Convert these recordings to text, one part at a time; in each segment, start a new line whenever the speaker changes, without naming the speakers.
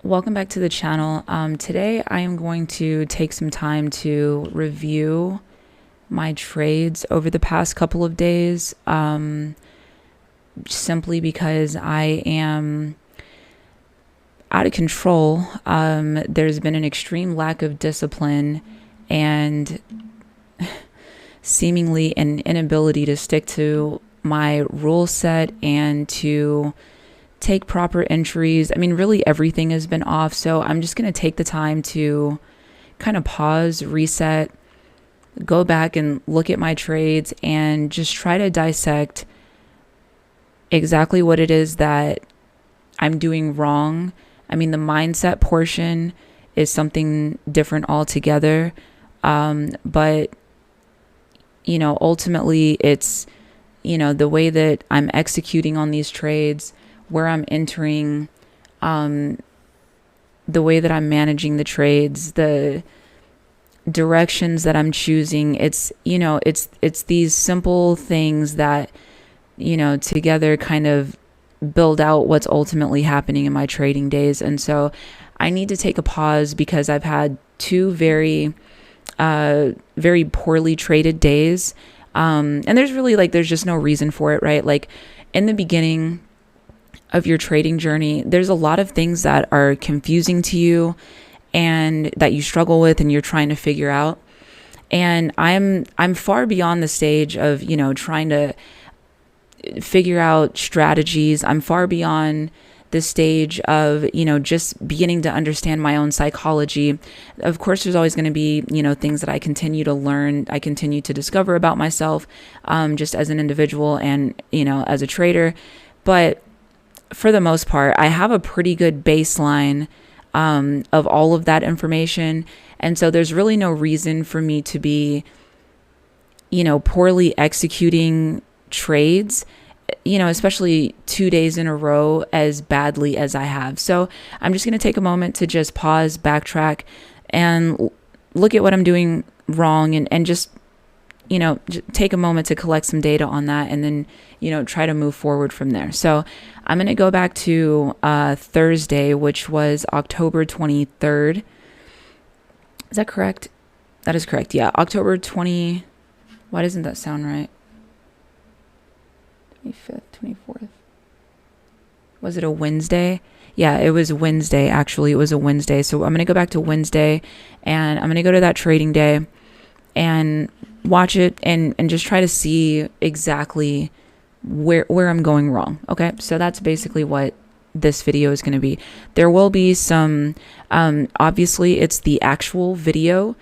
welcome back to the channel. Today I am going to take some time to review my trades over the past couple of days, simply because I am out of control. There's been an extreme lack of discipline and seemingly an inability to stick to my rule set and to take proper entries. I mean, really everything has been off. So I'm just going to take the time to kind of pause, reset, go back and look at my trades and just try to dissect exactly what it is that I'm doing wrong. I mean, the mindset portion is something different altogether. But, you know, ultimately it's, you know, the way that I'm executing on these trades, where I'm entering, the way that I'm managing the trades, the directions that I'm choosing. It's, you know, it's these simple things that, you know, together kind of build out what's ultimately happening in my trading days. And so I need to take a pause because I've had two very poorly traded days. And there's really there's just no reason for it, right? Like in the beginning of your trading journey, there's a lot of things that are confusing to you and that you struggle with and you're trying to figure out. And I'm far beyond the stage of, you know, trying to figure out strategies. I'm far beyond the stage of, you know, just beginning to understand my own psychology. Of course, there's always going to be, you know, things that I continue to learn, I continue to discover about myself, just as an individual and, you know, as a trader. But for the most part, I have a pretty good baseline of all of that information. And so there's really no reason for me to be, you know, poorly executing trades, you know, especially 2 days in a row as badly as I have. So I'm just going to take a moment to just pause, backtrack, and look at what I'm doing wrong and just, you know, take a moment to collect some data on that and then, you know, try to move forward from there. So I'm going to go back to Thursday, which was October 23rd. Is that correct? That is correct. Yeah. October 20. Why doesn't that sound right? 25th, 24th. Was it a Wednesday? Yeah, it was Wednesday. Actually, it was a Wednesday. So I'm going to go back to Wednesday and I'm going to go to that trading day and watch it and just try to see exactly where I'm going wrong. Okay. So that's basically what this video is going to be. There will be some, obviously it's the actual video,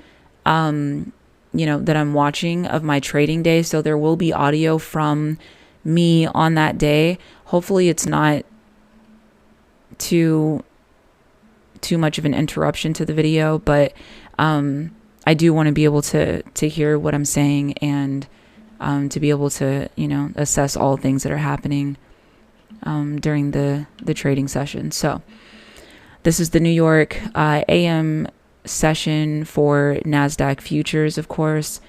you know, that I'm watching of my trading day. So there will be audio from me on that day. Hopefully it's not too much of an interruption to the video, but, I do want to be able to hear what I'm saying and to be able to, you know, assess all things that are happening during the trading session. So this is the New York AM session for Nasdaq futures, of course.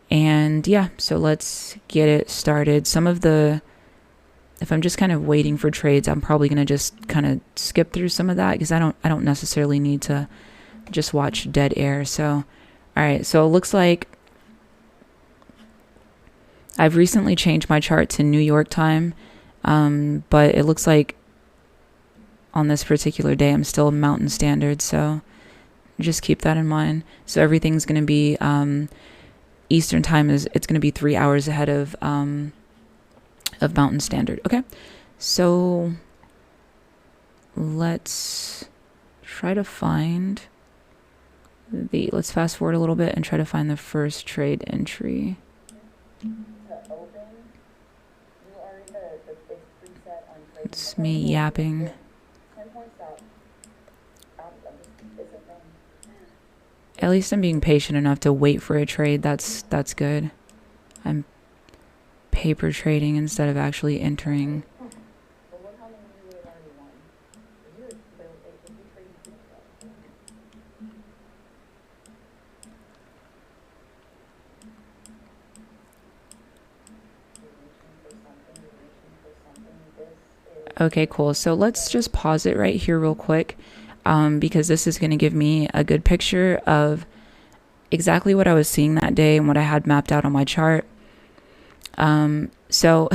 And yeah, so let's get it started. If I'm just kind of waiting for trades, I'm probably going to just kind of skip through some of that because I don't necessarily need to just watch dead air. So all right, so it looks like I've recently changed my chart to New York time, but it looks like on this particular day I'm still Mountain Standard, so just keep that in mind. So everything's going to be Eastern time it's going to be 3 hours ahead of Mountain Standard. Okay, so let's try to find let's fast forward a little bit and try to find the first trade entry. It's me yapping. At least I'm being patient enough to wait for a trade. That's good. I'm paper trading instead of actually entering. Okay, cool. So let's just pause it right here real quick. because this is going to give me a good picture of exactly what I was seeing that day and what I had mapped out on my chart. So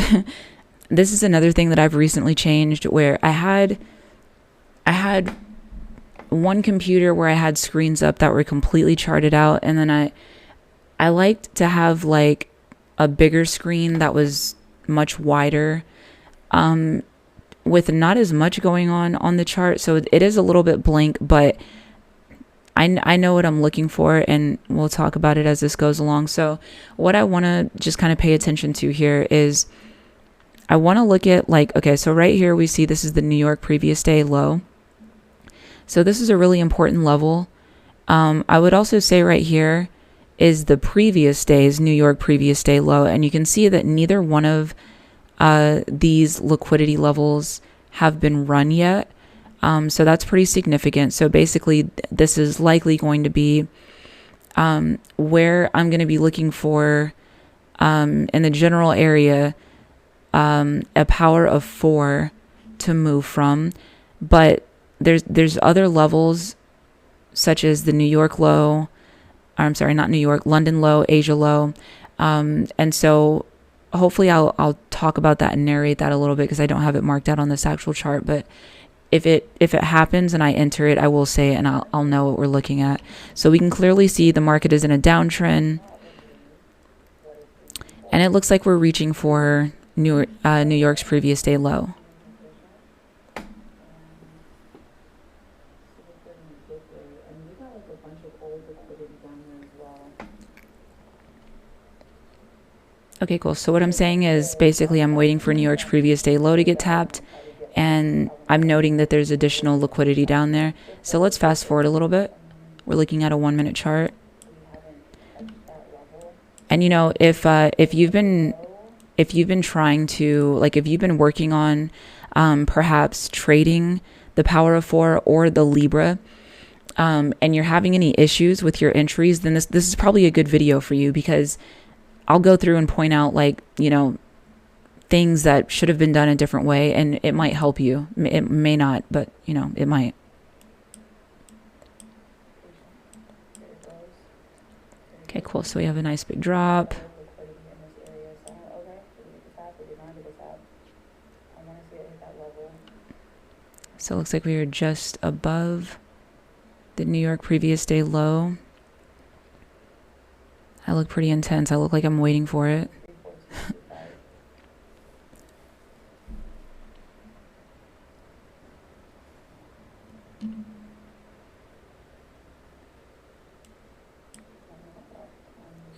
this is another thing that I've recently changed, where I had one computer where I had screens up that were completely charted out, and then I liked to have like a bigger screen that was much wider, with not as much going on the chart. So it is a little bit blank, but I know what I'm looking for, and we'll talk about it as this goes along. So what I want to just kind of pay attention to here is I want to look at like, okay, so right here we see this is the New York previous day low. So this is a really important level. I would also say right here is the previous day's New York previous day low. And you can see that neither one of these liquidity levels have been run yet. So that's pretty significant. So basically, this is likely going to be where I'm going to be looking for, in the general area, a power of 4 to move from. But there's other levels, such as the New York low, I'm sorry, not New York, London low, Asia low. And so hopefully I'll talk about that and narrate that a little bit, because I don't have it marked out on this actual chart. But if it happens and I enter it, I will say it, and I'll know what we're looking at. So we can clearly see the market is in a downtrend, and it looks like we're reaching for New York's previous day low. Okay, cool. So what I'm saying is basically I'm waiting for New York's previous day low to get tapped, and I'm noting that there's additional liquidity down there. So let's fast forward a little bit. We're looking at a 1 minute chart. And you know, if you've been trying to, like, if you've been working on perhaps trading the power of 4 or the Libra, and you're having any issues with your entries, then this is probably a good video for you, because I'll go through and point out, like, you know, things that should have been done a different way, and it might help you. It may not, but, you know, it might. Okay, cool. So we have a nice big drop. So it looks like we are just above the New York previous day low. I look pretty intense. I look like I'm waiting for it.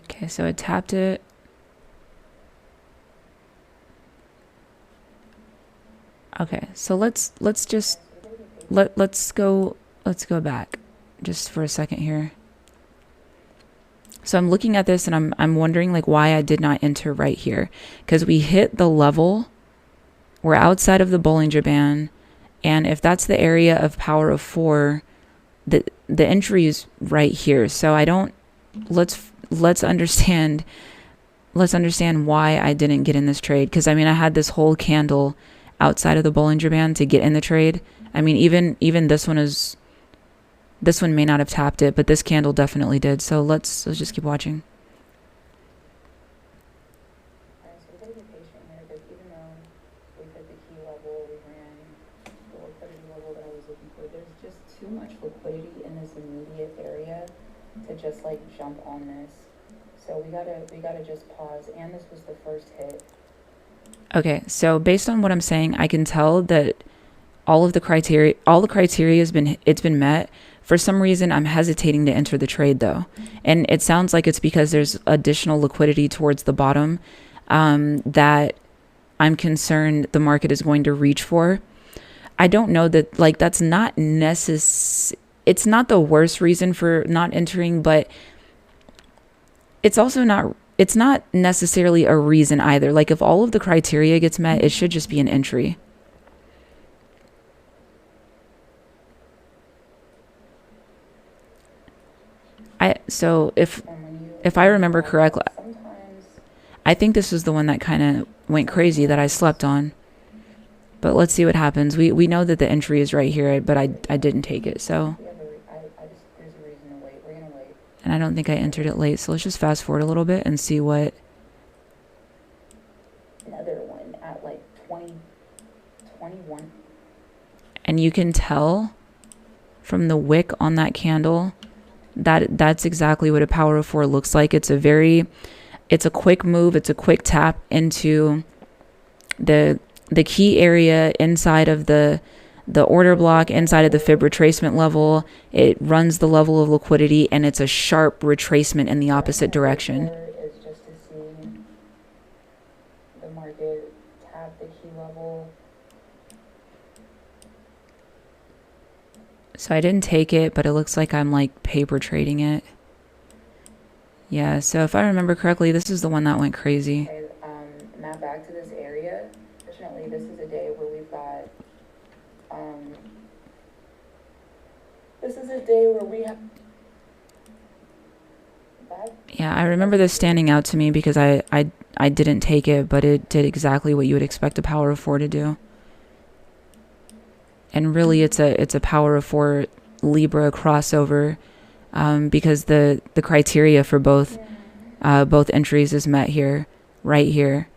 Okay, so I tapped it. Okay, so let's go back just for a second here. So I'm looking at this and I'm wondering, like, why I did not enter right here, because we hit the level. We're outside of the Bollinger Band, and if that's the area of power of 4, the entry is right here. So I don't. Let's understand why I didn't get in this trade, because I mean I had this whole candle outside of the Bollinger Band to get in the trade. I mean even this one may not have tapped it, but this candle definitely did. So let's just keep watching.
Alright, so we gotta be patient here, because even though we hit the key level, we ran the liquidity level that I was looking for, there's just too much liquidity in this immediate area to just like jump on this. So we gotta just pause, and this was the first hit.
Okay, so based on what I'm saying, I can tell that all the criteria has been met. For some reason, I'm hesitating to enter the trade though. And it sounds like it's because there's additional liquidity towards the bottom that I'm concerned the market is going to reach for. I don't know that, like, that's not it's not the worst reason for not entering, but it's also not necessarily a reason either. Like, if all of the criteria gets met, it should just be an entry. So if I remember correctly, I think this was the one that kind of went crazy that I slept on. But let's see what happens. We know that the entry is right here, but I didn't take it, so.
There's a reason to wait. We're gonna wait.
And I don't think I entered it late, so let's just fast forward a little bit and see what.
Another one at like 21.
And you can tell from the wick on that candle that that's exactly what a power of 4 looks like. It's a quick move. It's a quick tap into the key area inside of the order block, inside of the fib retracement level. It runs the level of liquidity, and it's a sharp retracement in the opposite direction.
Is just to see the market tap the key level.
So I didn't take it, but it looks like I'm like paper trading it. Yeah, so if I remember correctly, this is the one that went crazy.
Okay, now back to this area. Fortunately, this is a day where we've got, this is a day where we have,
yeah, I remember this standing out to me because I didn't take it, but it did exactly what you would expect a power of 4 to do. And really, it's a power of 4 Libra crossover, because the criteria for both entries is met here, right here.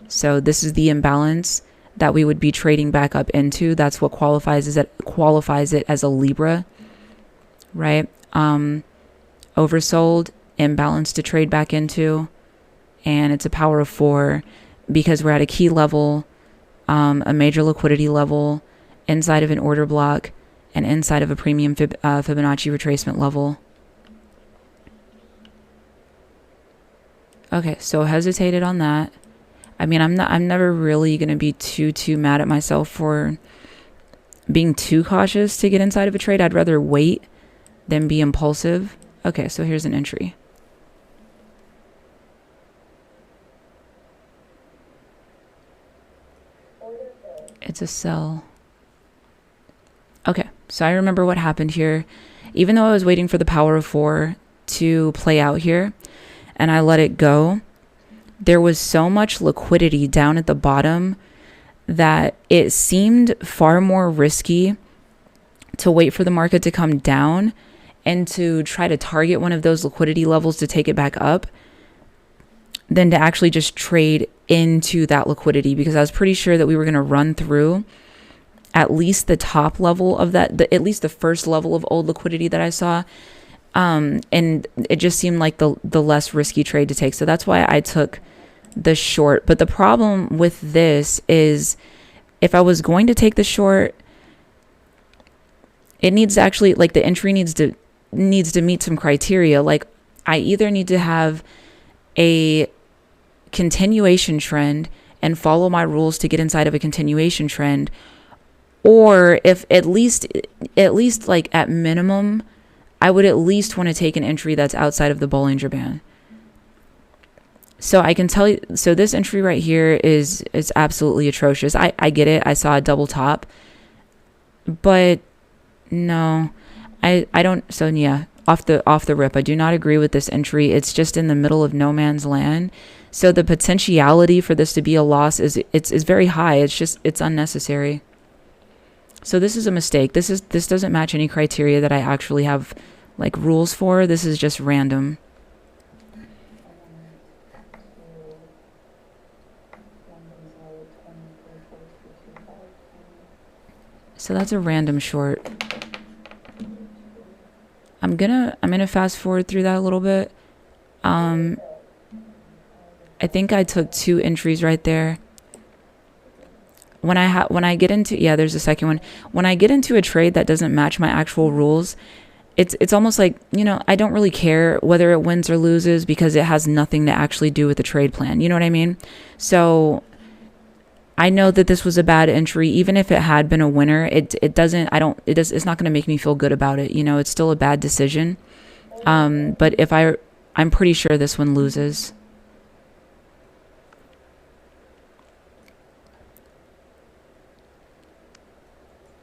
So this is the imbalance that we would be trading back up into. That's what qualifies it as a Libra, right? Oversold, imbalance to trade back into, and it's a power of 4 because we're at a key level, a major liquidity level, inside of an order block, and inside of a premium Fibonacci retracement level. Okay, so hesitated on that. I mean, I'm never really going to be too mad at myself for being too cautious to get inside of a trade. I'd rather wait than be impulsive. Okay, so here's an entry. It's a sell. Okay, so I remember what happened here. Even though I was waiting for the power of 4 to play out here, and I let it go, there was so much liquidity down at the bottom that it seemed far more risky to wait for the market to come down and to try to target one of those liquidity levels to take it back up than to actually just trade into that liquidity, because I was pretty sure that we were going to run through at least the top level of that, at least the first level of old liquidity that I saw. And it just seemed like the less risky trade to take. So that's why I took the short. But the problem with this is, if I was going to take the short, it needs to actually, like, the entry needs to meet some criteria. Like, I either need to have a continuation trend and follow my rules to get inside of a continuation trend, or if at least like at minimum, I would at least want to take an entry that's outside of the Bollinger Band. So I can tell you, so this entry right here is absolutely atrocious. I get it. I saw a double top, but no, I don't. So yeah, off the rip, I do not agree with this entry. It's just in the middle of no man's land. So the potentiality for this to be a loss is very high. It's unnecessary. So this is a mistake. This doesn't match any criteria that I actually have like rules for. This is just random. So that's a random short. I'm gonna fast forward through that a little bit. I think I took 2 entries right there. When I get into, yeah, there's a second one. When I get into a trade that doesn't match my actual rules, it's almost like, I don't really care whether it wins or loses, because it has nothing to actually do with the trade plan. You know what I mean? So I know that this was a bad entry. Even if it had been a winner, it's not going to make me feel good about it. It's still a bad decision. But I'm pretty sure this one loses.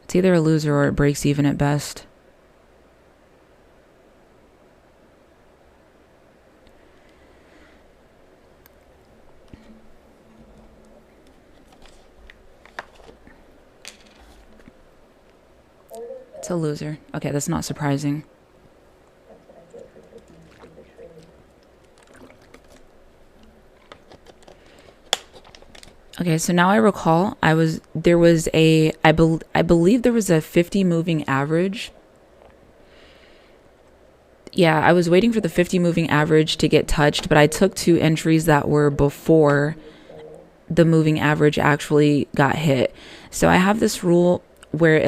It's either a loser or it breaks even at best. So loser. Okay, that's not surprising.
That's what I get for taking through the trade.
Okay, so now I recall I believe there was a 50 moving average. Yeah, I was waiting for the 50 moving average to get touched, but I took 2 entries that were before the moving average actually got hit. So I have this rule where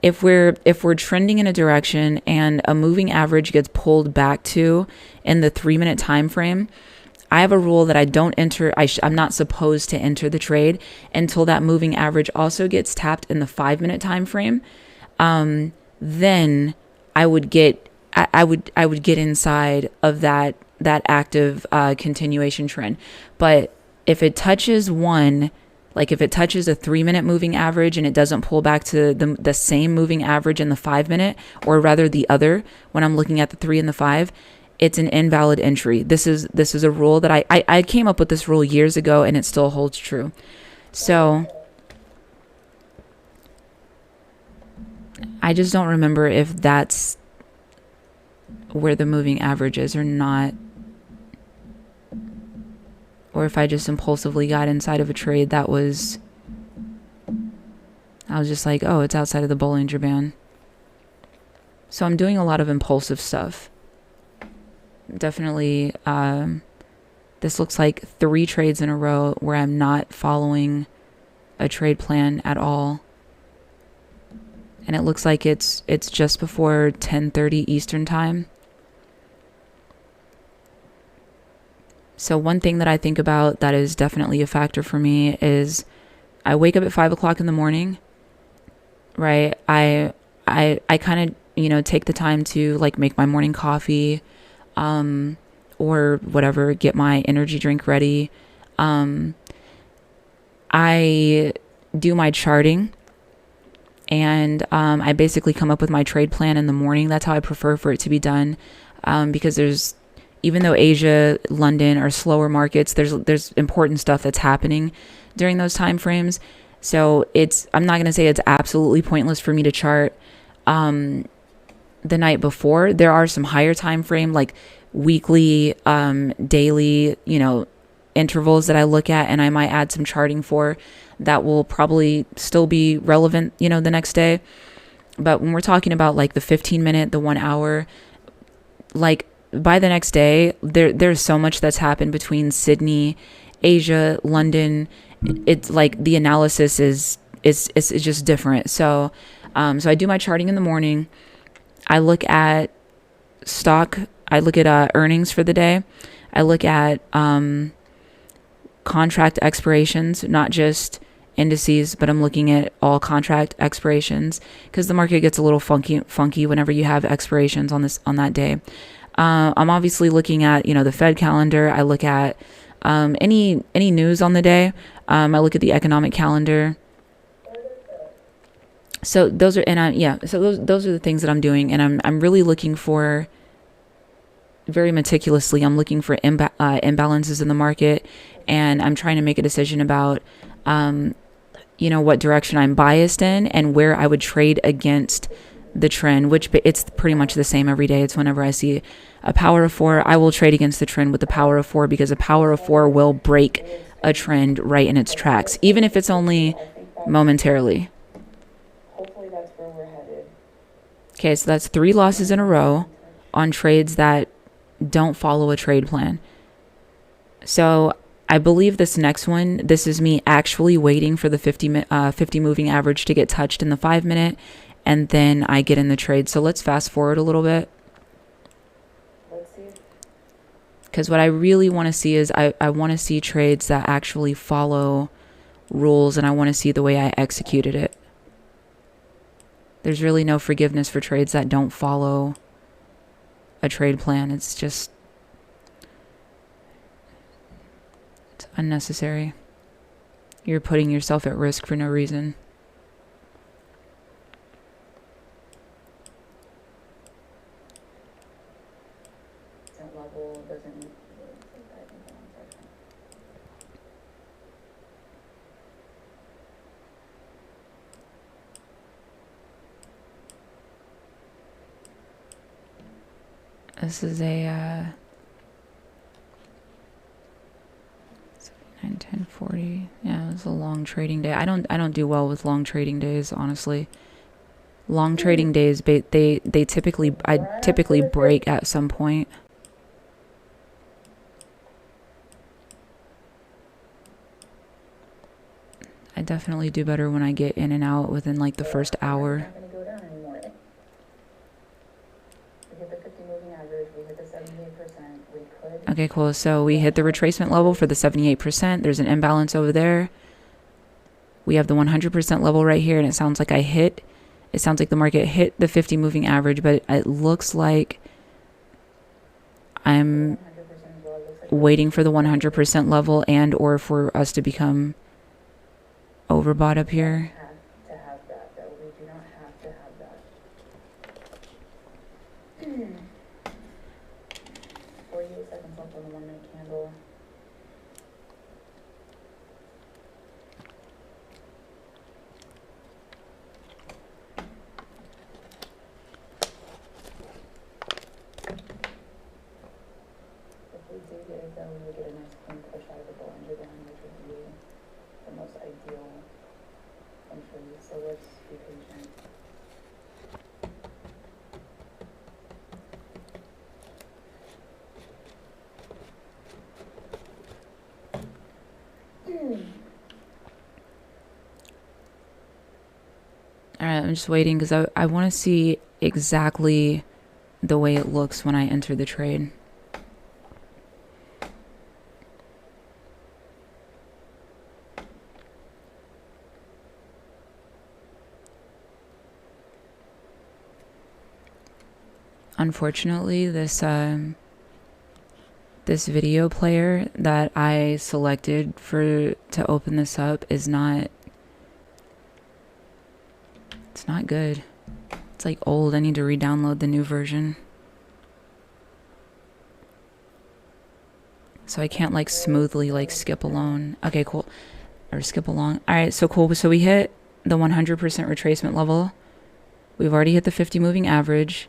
if we're trending in a direction and a moving average gets pulled back to in the 3-minute time frame, I have a rule that I don't enter. I'm not supposed to enter the trade until that moving average also gets tapped in the 5-minute time frame. Then I would get inside of that active continuation trend. But if it touches if it touches a 3-minute moving average and it doesn't pull back to the same moving average in the 5-minute, or rather the other, when I'm looking at the 3 and the 5, it's an invalid entry. This is a rule that I came up with this rule years ago, and it still holds true. So I just don't remember if that's where the moving average is or not, or if I just impulsively got inside of a trade I was just like, oh, it's outside of the Bollinger Band. So I'm doing a lot of impulsive stuff. Definitely, this looks like 3 trades in a row where I'm not following a trade plan at all. And it looks like it's just before 10:30 Eastern time. So one thing that I think about that is definitely a factor for me is I wake up at 5 o'clock in the morning, right? I kind of, take the time to like make my morning coffee, or whatever, get my energy drink ready. I do my charting, and I basically come up with my trade plan in the morning. That's how I prefer for it to be done, because even though Asia, London are slower markets, there's important stuff that's happening during those time frames. So I'm not going to say it's absolutely pointless for me to chart the night before. There are some higher time frame, like weekly, daily, intervals that I look at, and I might add some charting for that will probably still be relevant, the next day. But when we're talking about like the 15-minute, the 1 hour, like by the next day, there's so much that's happened between Sydney, Asia, London. It's like the analysis is just different. So I do my charting in the morning. I look at earnings for the day. I look at contract expirations, not just indices, but I'm looking at all contract expirations, because the market gets a little funky whenever you have expirations on that day. I'm obviously looking at the Fed calendar. I look at any news on the day. I look at the economic calendar. So those are those are the things that I'm doing, and I'm really looking for, very meticulously, I'm looking for imbalances in the market, and I'm trying to make a decision about what direction I'm biased in and where I would trade against the trend, which it's pretty much the same every day. It's whenever I see a power of 4, I will trade against the trend with the power of 4, because a power of 4 will break a trend right in its tracks, even if it's only momentarily.
Hopefully that's where we're headed.
Okay, so that's 3 losses in a row on trades that don't follow a trade plan. So I believe this next one, this is me actually waiting for the 50 moving average to get touched in the 5-minute, and then I get in the trade. So let's fast forward a little bit.
Let's see.
Because what I really want to see is I want to see trades that actually follow rules, and I want to see the way I executed it. There's really no forgiveness for trades that don't follow a trade plan. It's unnecessary. You're putting yourself at risk for no reason.
That level doesn't.
This is a 9, 10, 40. Yeah, it's a long trading day. I don't do well with long trading days, honestly. Long trading days, I typically break at some point. I definitely do better when I get in and out within like the first hour. Okay, cool. So we hit the retracement level for the 78%. There's an imbalance over there. We have the 100% level right here, and it sounds like the market hit the 50 moving average, but it looks like I'm waiting for the 100% level and or for us to become overbought up here.
To have that, though. We do not have to have that. 48 seconds left on the 1 minute candle. If we do get it, though, we would get a nice clean push out of the Bollinger Band, which would be the most ideal entry. So let's be patient.
All right, I'm just waiting because I want to see exactly the way it looks when I enter the trade. Unfortunately, this video player that I selected to open this up is not, it's not good. It's like old. I need to re-download the new version. So I can't like smoothly like skip along. Okay, cool. Or skip along. All right, so cool. So we hit the 100% retracement level. We've already hit the 50 moving average.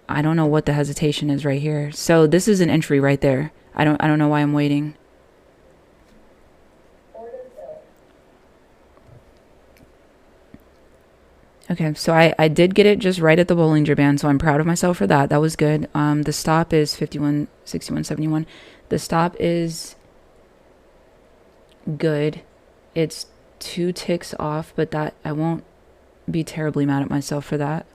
I don't know what the hesitation is right here. So this is an entry right there. I don't know why I'm waiting. Okay, so I did get it just right at the Bollinger Band, so I'm proud of myself for that. That was good. The stop is 51.6171. The stop is good. It's 2 ticks off, but that I won't be terribly mad at myself for that.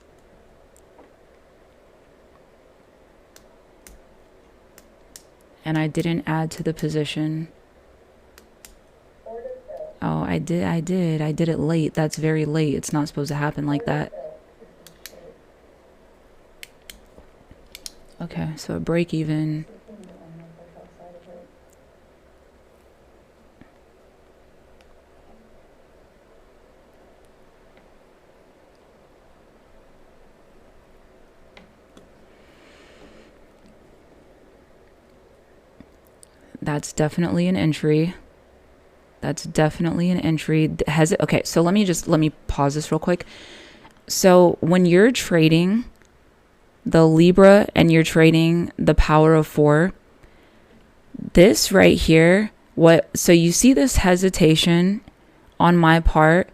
And I didn't add to the position. Oh, I did it late. That's very late. It's not supposed to happen like that. Okay, so a break even. That's definitely an entry. That's definitely an entry. Okay, so let me pause this real quick. So when you're trading the Libra and you're trading the power of 4, this right here, so you see this hesitation on my part,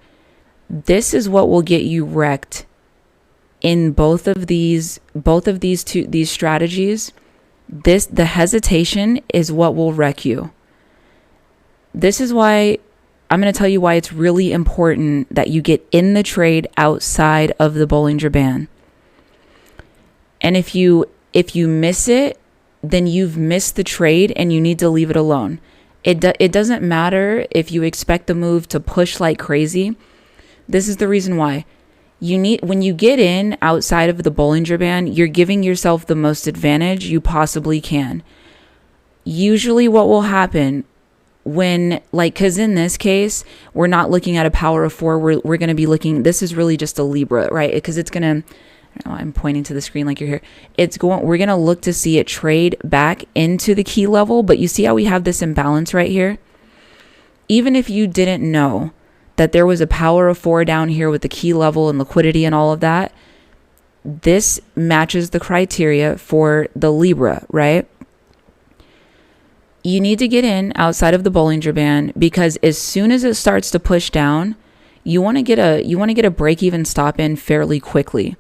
this is what will get you wrecked in both of these strategies. The hesitation is what will wreck you. This is why I'm going to tell you why it's really important that you get in the trade outside of the Bollinger Band. And if you miss it, then you've missed the trade and you need to leave it alone. It doesn't matter if you expect the move to push like crazy. This is the reason why. When you get in outside of the Bollinger Band, you're giving yourself the most advantage you possibly can. Usually what will happen because in this case, we're not looking at a power of 4. We're going to be looking, this is really just a Libra, right? Because it's going to, I'm pointing to the screen like you're here. We're going to look to see it trade back into the key level, but you see how we have this imbalance right here? Even if you didn't know that there was a power of 4 down here with the key level and liquidity and all of that, this matches the criteria for the Libra, right? You need to get in outside of the Bollinger Band, because as soon as it starts to push down, you want to get a break even stop in fairly quickly.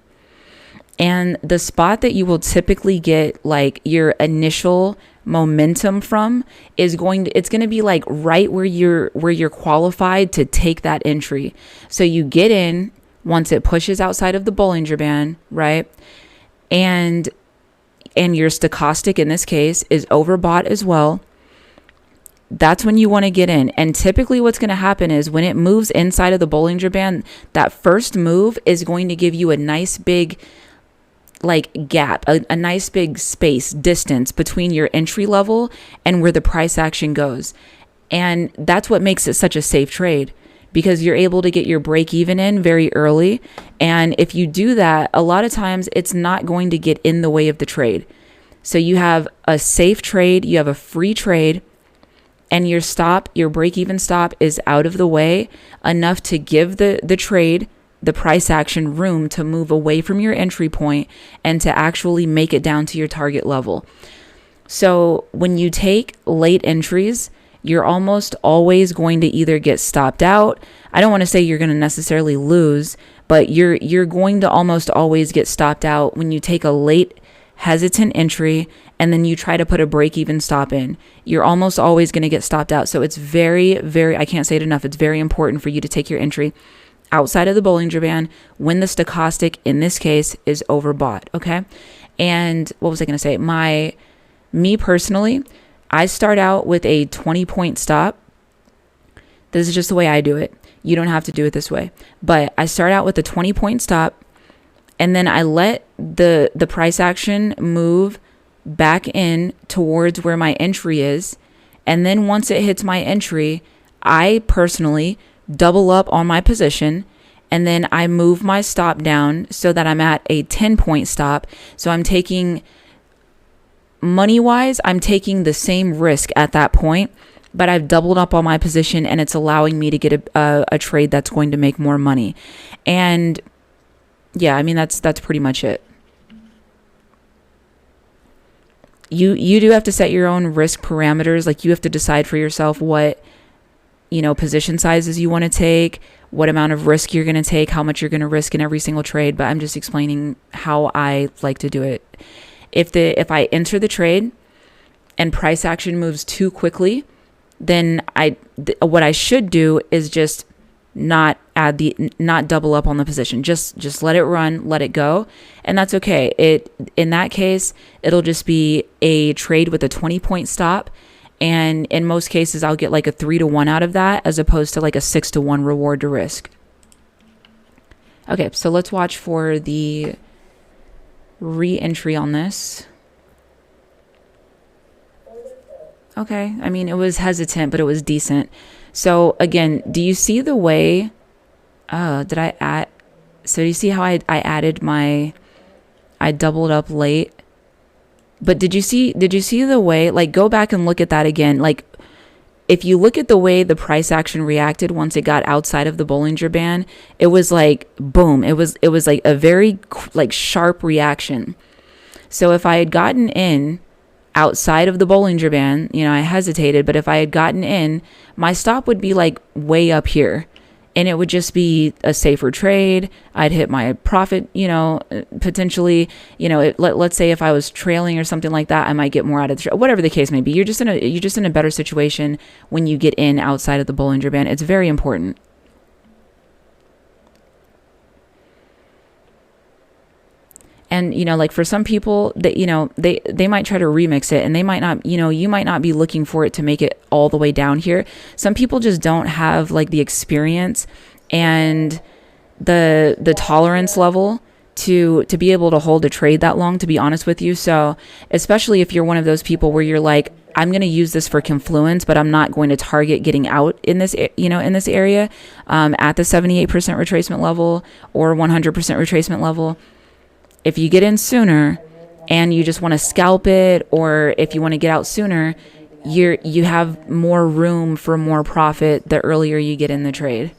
And the spot that you will typically get like your initial momentum from is it's going to be like right where you're qualified to take that entry. So you get in once it pushes outside of the Bollinger Band, right? And your stochastic in this case is overbought as well. That's when you want to get in. And typically what's going to happen is when it moves inside of the Bollinger Band, that first move is going to give you a nice big like gap, a nice big space, distance between your entry level and where the price action goes. And that's what makes it such a safe trade, because you're able to get your break even in very early. And if you do that, a lot of times it's not going to get in the way of the trade. So you have a safe trade, you have a free trade, and your break even stop is out of the way enough to give the trade, the price action, room to move away from your entry point and to actually make it down to your target level. So when you take late entries, you're almost always going to either get stopped out. I don't want to say you're going to necessarily lose, but you're going to almost always get stopped out when you take a late hesitant entry and then you try to put a break even stop in. You're almost always going to get stopped out. So it's very, very, I can't say it enough, it's very important for you to take your entry outside of the Bollinger Band when the stochastic in this case is overbought. Okay. And what was I going to say? Me personally, I start out with a 20-point stop. This is just the way I do it. You don't have to do it this way, but I start out with a 20-point stop, and then I let the price action move back in towards where my entry is. And then once it hits my entry, I personally double up on my position, and then I move my stop down so that I'm at a 10-point stop. So I'm taking, money-wise, I'm taking the same risk at that point, but I've doubled up on my position, and it's allowing me to get a trade that's going to make more money. And yeah, I mean, that's pretty much it. You do have to set your own risk parameters. Like, you have to decide for yourself what, position sizes you want to take, what amount of risk you're going to take, how much you're going to risk in every single trade. But I'm just explaining how I like to do it. If I enter the trade and price action moves too quickly, then what I should do is just not double up on the position. Just let it run, let it go. And that's okay. In that case, it'll just be a trade with a 20-point stop. And in most cases, I'll get like a 3-to-1 out of that, as opposed to like a 6-to-1 reward to risk. Okay, so let's watch for the re-entry on this. Okay, I mean, it was hesitant, but it was decent. So again, do you see the way, so do you see how I added I doubled up late? But did you see the way, like, go back and look at that again. Like, if you look at the way the price action reacted once it got outside of the Bollinger Band, it was like, boom, it was like a very like sharp reaction. So if I had gotten in outside of the Bollinger Band, I hesitated, but if I had gotten in, my stop would be like way up here, and it would just be a safer trade. I'd hit my profit, potentially, let's say if I was trailing or something like that, I might get more out of the trade. Whatever the case may be, you're just in a better situation when you get in outside of the Bollinger Band. It's very important. And, like for some people that, they might try to remix it, and they might not, you might not be looking for it to make it all the way down here. Some people just don't have like the experience and the tolerance level to be able to hold a trade that long, to be honest with you. So especially if you're one of those people where you're like, I'm going to use this for confluence, but I'm not going to target getting out in this, in this area, at the 78% retracement level or 100% retracement level. If you get in sooner and you just want to scalp it, or if you want to get out sooner, you have more room for more profit the earlier you get in the trade.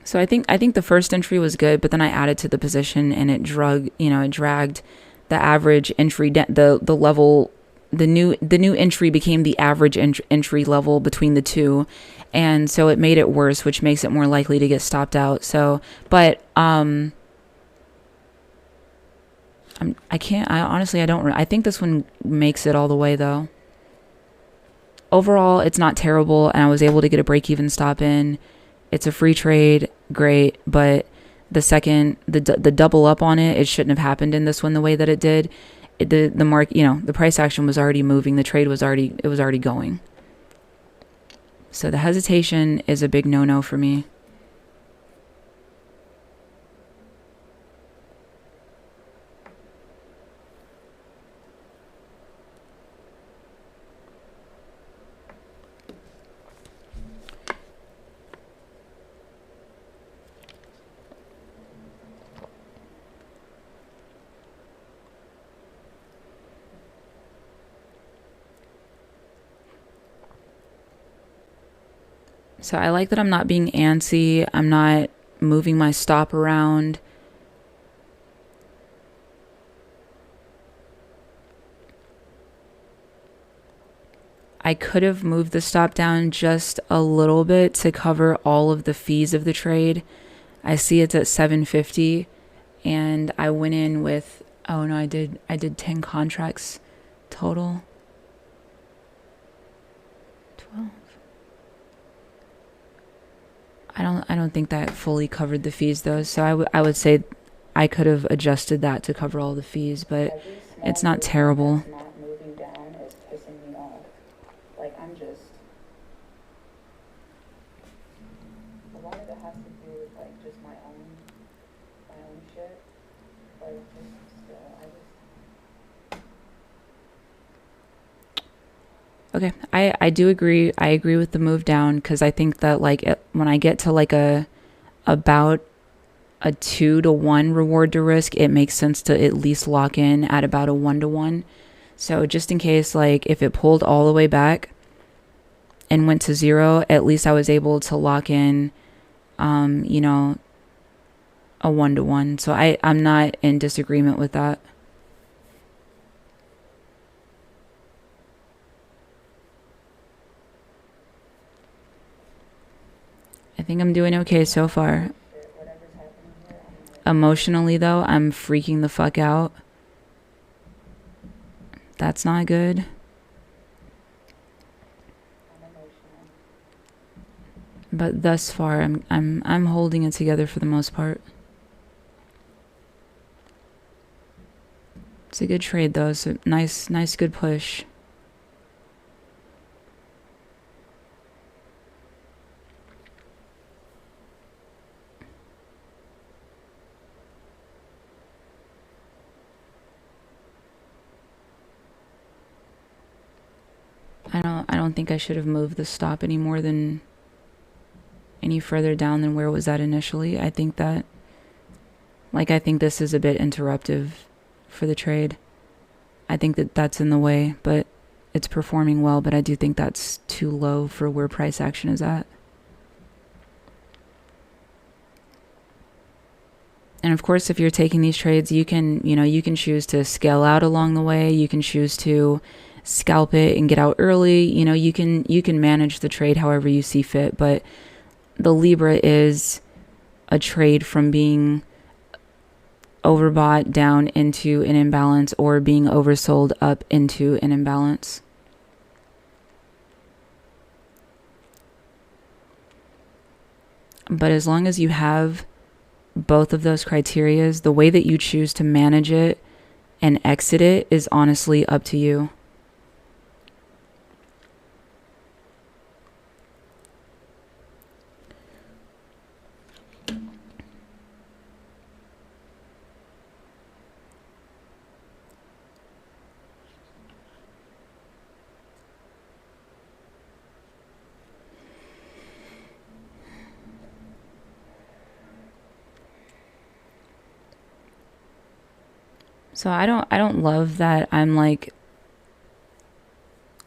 So I think the first entry was good, but then I added to the position and it dragged the average entry the level. The new entry became the average entry level between the two, and so it made it worse, which makes it more likely to get stopped out. So, but I can't. I honestly, I don't. I think this one makes it all the way though. Overall, it's not terrible, and I was able to get a break-even stop in. It's a free trade, great, but the double up on it, it shouldn't have happened in this one the way that it did. The mark, the price action was already moving. The trade was already going. So the hesitation is a big no-no for me. So I like that I'm not being antsy. I'm not moving my stop around. I could have moved the stop down just a little bit to cover all of the fees of the trade. I see it's at 750 and I went in with, oh no, I did 10 contracts total. 12. I don't think that fully covered the fees though. So I would say I could have adjusted that to cover all the fees, but it's not terrible.
Not moving down is pissing me off. Like, I'm just, a lot of it has to do with like just my own shit. But it's just still,
Okay, I do agree. I agree with the move down because I think that when I get to about a 2-to-1 reward to risk, it makes sense to at least lock in at about a 1-to-1. So just in case, if it pulled all the way back and went to 0, at least I was able to lock in, a 1-to-1. So I'm not in disagreement with that. I think I'm doing okay so far. Emotionally, though, I'm freaking the fuck out. That's not good. But thus far, I'm holding it together for the most part. It's a good trade, though. So nice, good push. I don't think I should have moved the stop any further down than where it was at initially. I think that, I think this is a bit interruptive for the trade. I think that that's in the way, but it's performing well, but I do think that's too low for where price action is at. And of course, if you're taking these trades, you can choose to scale out along the way. You can choose to scalp it and get out early. You can manage the trade however you see fit, but the Libra is a trade from being overbought down into an imbalance or being oversold up into an imbalance. But as long as you have both of those criterias, the way that you choose to manage it and exit it is honestly up to you. So I don't love that I'm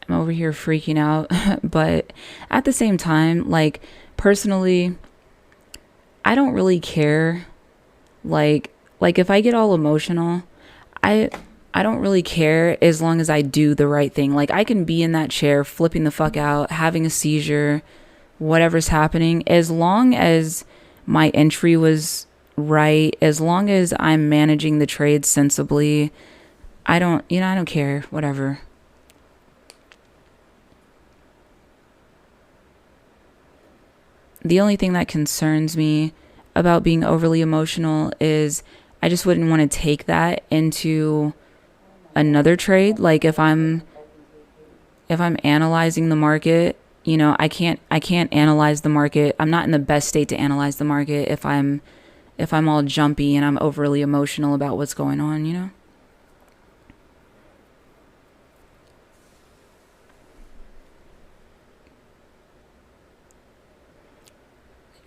over here freaking out, but at the same time, personally, I don't really care. Like if I get all emotional, I I don't really care as long as I do the right thing. Like I can be in that chair flipping the fuck out, having a seizure, whatever's happening, as long as my entry was right, as long as I'm managing the trade sensibly. I don't care, whatever. The only thing that concerns me about being overly emotional is I just wouldn't want to take that into another trade. Like if I'm analyzing the market, I can't analyze the market. I'm not in the best state to analyze the market if I'm all jumpy and I'm overly emotional about what's going on.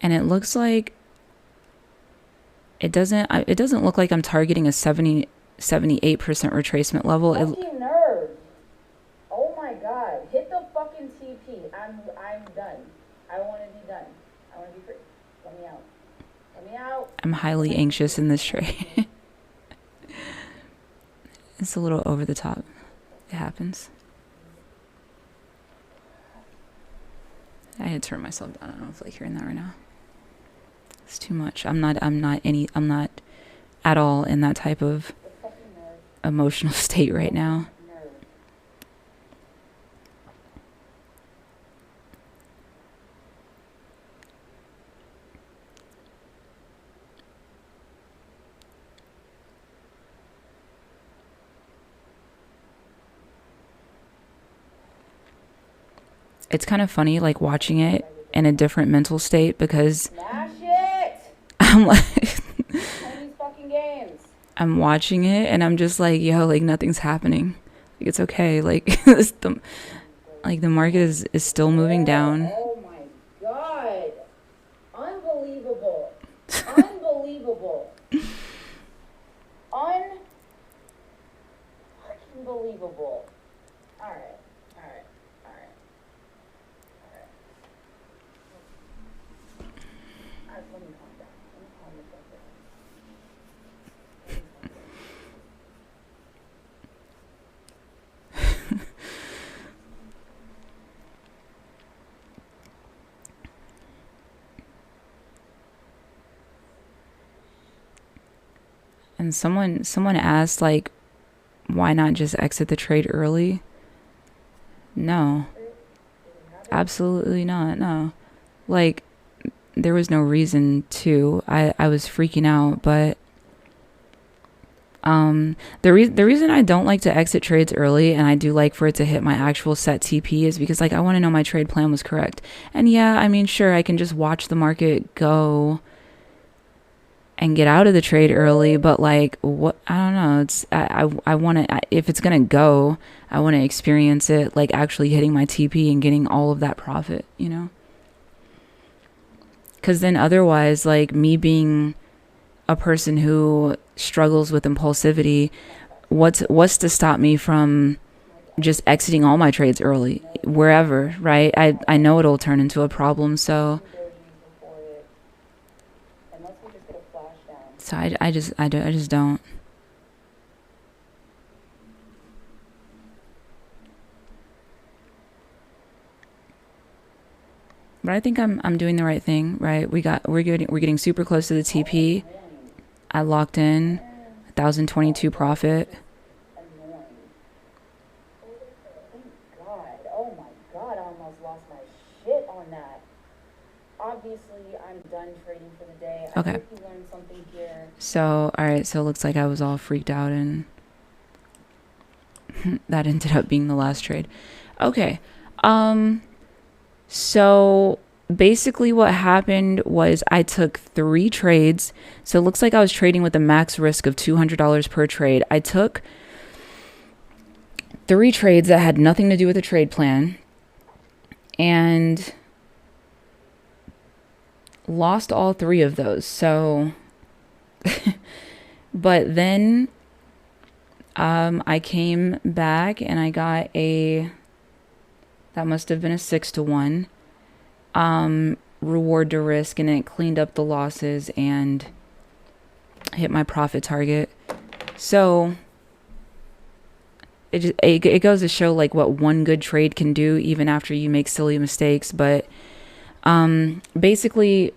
And it looks like it doesn't look like I'm targeting a 78% retracement level.
Fucking nerd. Oh my god. Hit the fucking TP. I'm done. I want to be done. I want to be free. Let me out. Let me out.
I'm highly anxious in this trade. It's a little over the top. It happens. I had to turn myself down. I don't feel like hearing that right now. It's too much. I'm not at all in that type of emotional state right now. It's kind of funny, like watching it in a different mental state because I'm like, I'm watching it and I'm just like, yo, like nothing's happening. Like it's okay. Like the market is still moving down.
Oh my god. Unbelievable. Unbelievable. Unbelievable. All right. Let me calm down. Let me calm myself down.
And someone asked, like, why not just exit the trade early? No, absolutely not. No, like there was no reason to. I was freaking out, but the reason I don't like to exit trades early, and I do like for it to hit my actual set TP, is because like I want to know my trade plan was correct. And yeah, I mean, sure, I can just watch the market go and get out of the trade early, but like what, I don't know, it's I want to, if it's gonna go, I want to experience it like actually hitting my TP and getting all of that profit, because then otherwise, like me being a person who struggles with impulsivity, what's to stop me from just exiting all my trades early wherever, right? I know it'll turn into a problem, so I just don't. But I think I'm doing the right thing, right? We're getting super close to the TP. I locked in 1,022 profit.
Thank God. Oh my God, I almost lost my shit on that. Obviously, I'm done trading for the day. I hope you learned something here.
So, all right. So it looks like I was all freaked out and that ended up being the last trade. Okay. So basically what happened was I took 3 trades. So it looks like I was trading with a max risk of $200 per trade. I took 3 trades that had nothing to do with the trade plan and lost all 3 of those. So, but then I came back and I got that must have been a 6-1 reward to risk, and it cleaned up the losses and hit my profit target. So it goes to show like what one good trade can do even after you make silly mistakes. But basically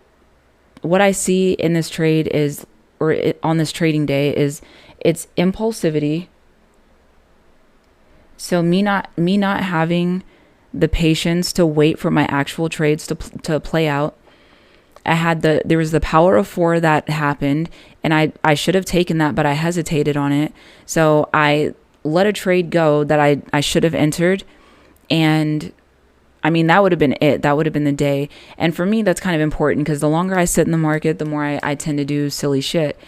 what I see in this trade is, on this trading day, is it's impulsivity. So me not having the patience to wait for my actual trades to play out. There was the power of 4 that happened, and I should have taken that, but I hesitated on it. So I let a trade go that I should have entered. And I mean, that would have been it. That would have been the day. And for me, that's kind of important, because the longer I sit in the market, the more I tend to do silly shit.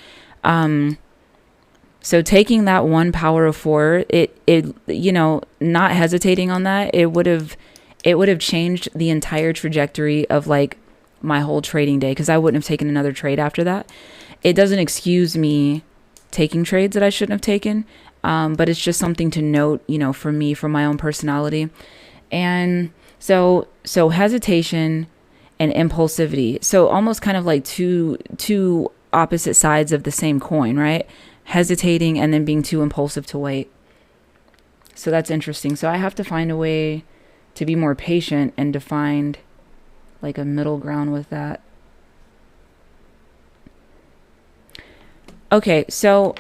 So taking that one power of 4, not hesitating on that, it would have changed the entire trajectory of like my whole trading day, because I wouldn't have taken another trade after that. It doesn't excuse me taking trades that I shouldn't have taken, but it's just something to note, for me, for my own personality. And so hesitation and impulsivity. So almost kind of like two opposite sides of the same coin, right? Hesitating and then being too impulsive to wait. So that's interesting. So I have to find a way to be more patient and to find like a middle ground with that. Okay, so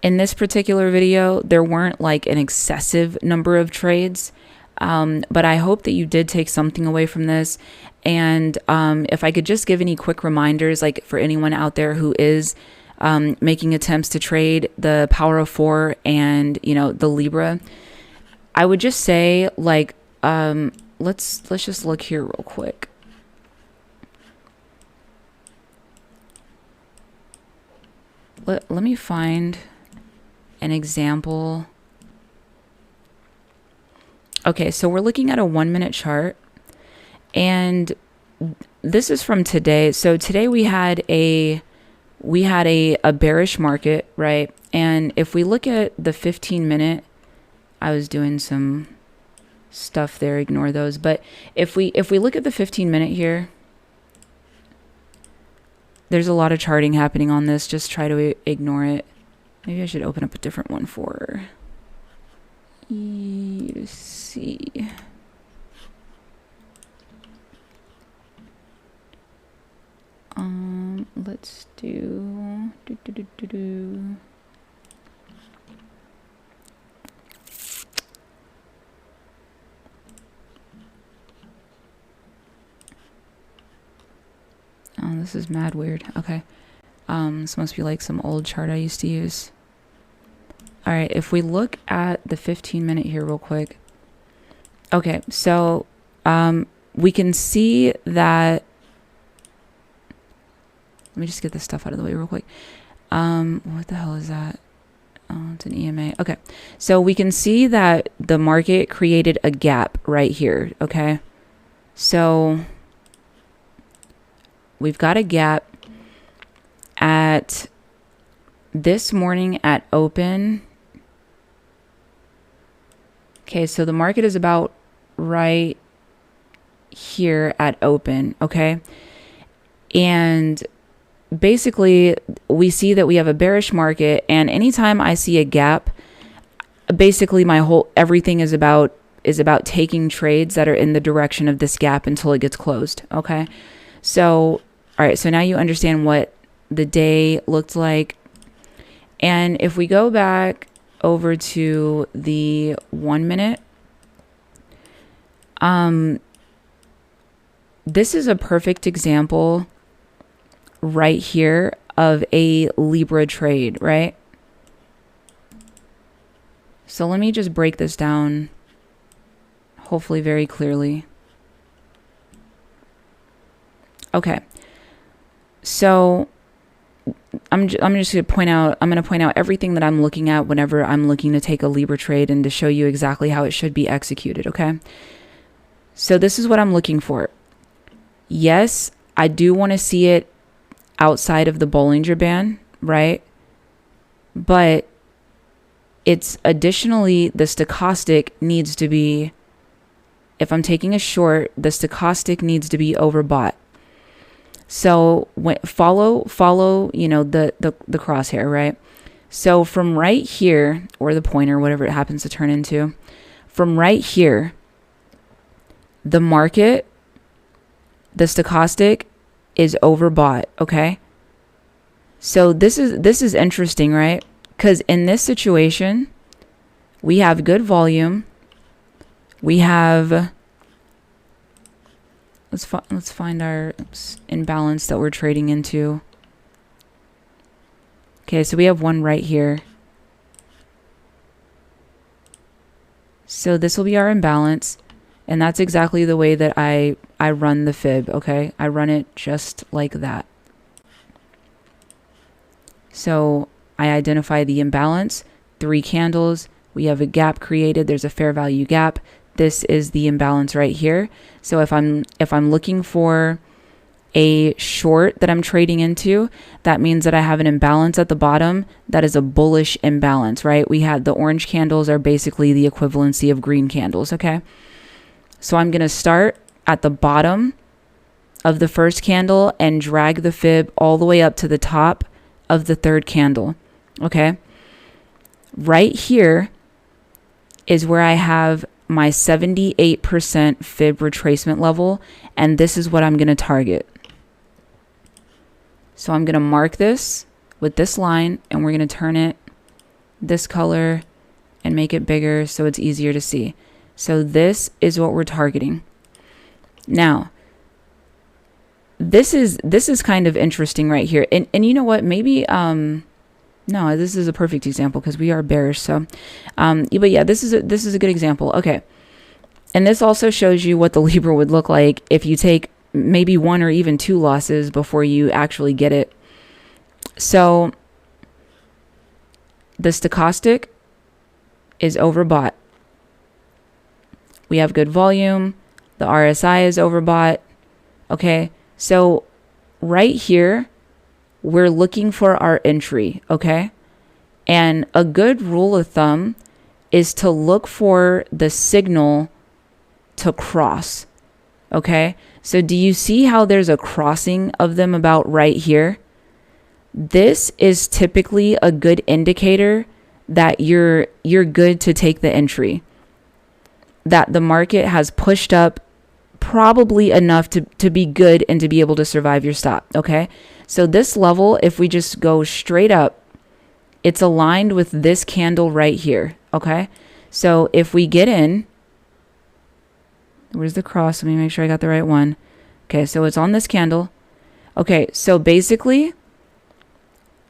in this particular video, there weren't like an excessive number of trades, but I hope that you did take something away from this. And if I could just give any quick reminders, like for anyone out there who is making attempts to trade the power of 4 and the Libra, I would just say, like, let's just look here real quick. Let me find an example. Okay, so we're looking at a 1-minute chart, and this is from today. So today we had a bearish market, right? And if we look at the 15-minute, I was doing some stuff there, ignore those. But if we look at the 15-minute here, there's a lot of charting happening on this. Just try to ignore it. Maybe I should open up a different one for you to see. Let's do. Oh, this is mad weird. Okay. This must be like some old chart I used to use. All right, if we look at the 15-minute here real quick. Okay, so we can see that. Let me just get this stuff out of the way real quick. What the hell is that? Oh, it's an EMA. Okay, so we can see that the market created a gap right here. Okay, so we've got a gap at this morning at open. Okay, so the market is about right here at open, okay? And basically, we see that we have a bearish market, and anytime I see a gap, basically everything is about taking trades that are in the direction of this gap until it gets closed, okay? So, all right, so now you understand what the day looked like. And if we go back over to the 1 minute, this is a perfect example right here of a Libra trade, right? So let me just break this down, hopefully very clearly. Okay, so I'm just going to point out everything that I'm looking at whenever I'm looking to take a Libra trade, and to show you exactly how it should be executed, okay? So this is what I'm looking for. Yes, I do want to see it outside of the Bollinger Band, right? But it's additionally, the stochastic needs to be if I'm taking a short, the stochastic needs to be overbought. So follow, you know, the crosshair, right? So from right here, or the pointer, whatever it happens to turn into, from right here, the market, the stochastic is overbought, okay? So this is interesting, right? Because in this situation, we have good volume. We have, let's find our imbalance that we're trading into. Okay, so we have one right here. So this will be our imbalance. And that's exactly the way that I run the fib, okay? I run it just like that. So I identify the imbalance, 3 candles. We have a gap created. There's a fair value gap. This is the imbalance right here. So if I'm looking for a short that I'm trading into, that means that I have an imbalance at the bottom. That is a bullish imbalance, right? We had the orange candles are basically the equivalency of green candles, okay? So I'm going to start at the bottom of the first candle and drag the fib all the way up to the top of the third candle, okay? Right here is where I have my 78% fib retracement level, and this is what I'm going to target. So I'm going to mark this with this line, and we're going to turn it this color and make it bigger so it's easier to see. So this is what we're targeting. Now, this is kind of interesting right here. And you know what? Maybe no, this is a perfect example because we are bearish. So but yeah, this is a good example. Okay. And this also shows you what the Libra would look like if you take maybe 1 or even 2 losses before you actually get it. So the stochastic is overbought. We have good volume. The RSI is overbought. Okay. So right here, we're looking for our entry. Okay. And a good rule of thumb is to look for the signal to cross. Okay. So do you see how there's a crossing of them about right here? This is typically a good indicator that you're good to take the entry. That the market has pushed up probably enough to be good and to be able to survive your stop. Okay. So this level, if we just go straight up, it's aligned with this candle right here. Okay. So if we get in, where's the cross? Let me make sure I got the right one. Okay. So it's on this candle. Okay. So basically,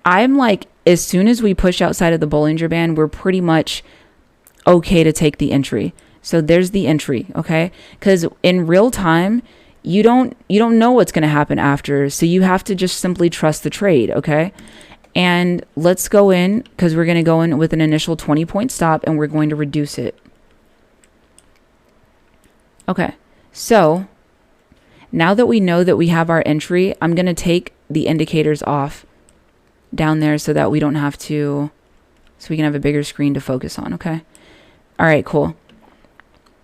I'm like, as soon as we push outside of the Bollinger Band, we're pretty much okay to take the entry. So there's the entry, okay? Because in real time, you don't know what's going to happen after. So you have to just simply trust the trade, okay? And let's go in, because we're going to go in with an initial 20-point stop, and we're going to reduce it. Okay, so now that we know that we have our entry, I'm going to take the indicators off down there so that we don't have to, so we can have a bigger screen to focus on, okay? All right, cool.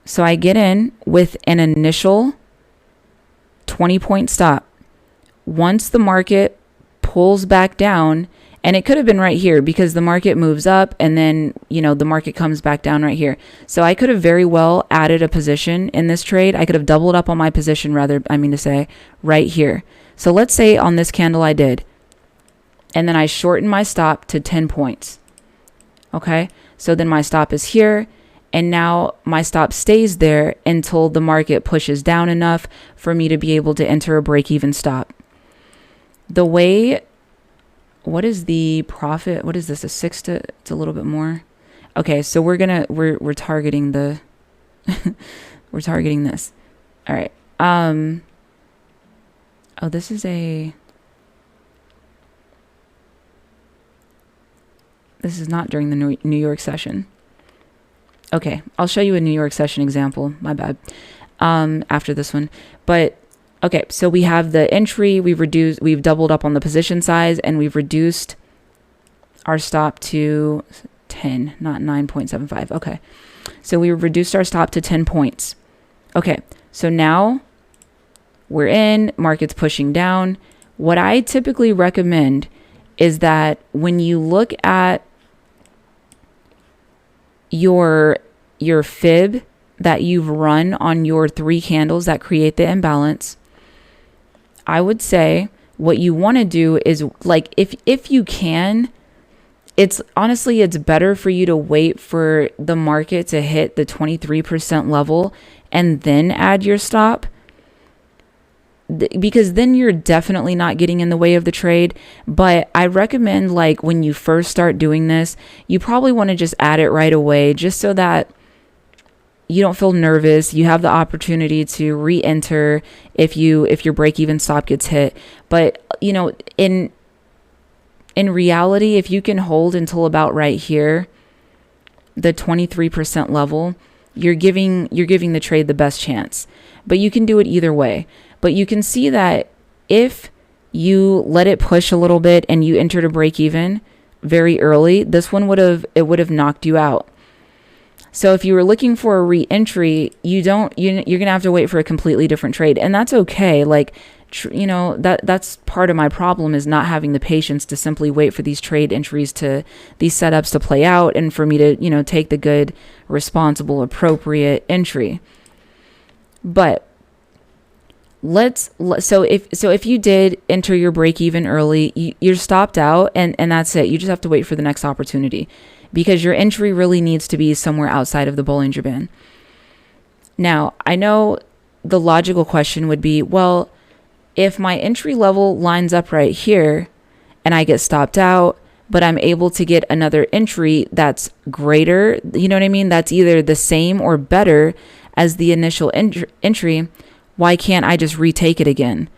So I get in with an initial 20-point stop. Once the market pulls back down, and it could have been right here because the market moves up and then, you know, the market comes back down right here. So I could have very well added a position in this trade. I could have doubled up on my position right here. So let's say on this candle I did. And then I shorten my stop to 10 points. Okay. So then my stop is here. And now my stop stays there until the market pushes down enough for me to be able to enter a break-even stop. The way, what is the profit? What is this? It's a little bit more. Okay, so we're targeting the, we're targeting this. All right. Oh, this is not during the New York session. Okay, I'll show you a New York session example. My bad. After this one. But okay, so we have the entry, we've doubled up on the position size, and we've reduced our stop to 10, not 9.75. Okay. So we reduced our stop to 10 points. Okay, so now we're in, market's pushing down. What I typically recommend is that when you look at your fib that you've run on your 3 candles that create the imbalance, I would say what you want to do is, like, if you can, it's better for you to wait for the market to hit the 23% level and then add your stop, because then you're definitely not getting in the way of the trade. But I recommend, like, when you first start doing this, you probably want to just add it right away, just so that you don't feel nervous. You have the opportunity to re-enter if your break-even stop gets hit. But, you know, in reality, if you can hold until about right here, the 23% level, you're giving the trade the best chance. But you can do it either way. But you can see that if you let it push a little bit and you entered a break even very early, this one would have knocked you out. So if you were looking for a re-entry, you're going to have to wait for a completely different trade. And that's okay. Like, you know, that's part of my problem, is not having the patience to simply wait for these trade entries these setups to play out, and for me to, you know, take the good, responsible, appropriate entry. But so if you did enter your break even early, you're stopped out, and that's it. You just have to wait for the next opportunity, because your entry really needs to be somewhere outside of the Bollinger Band. Now, I know the logical question would be, well, if my entry level lines up right here and I get stopped out, but I'm able to get another entry that's greater, you know what I mean? That's either the same or better as the initial entry, why can't I just retake it again?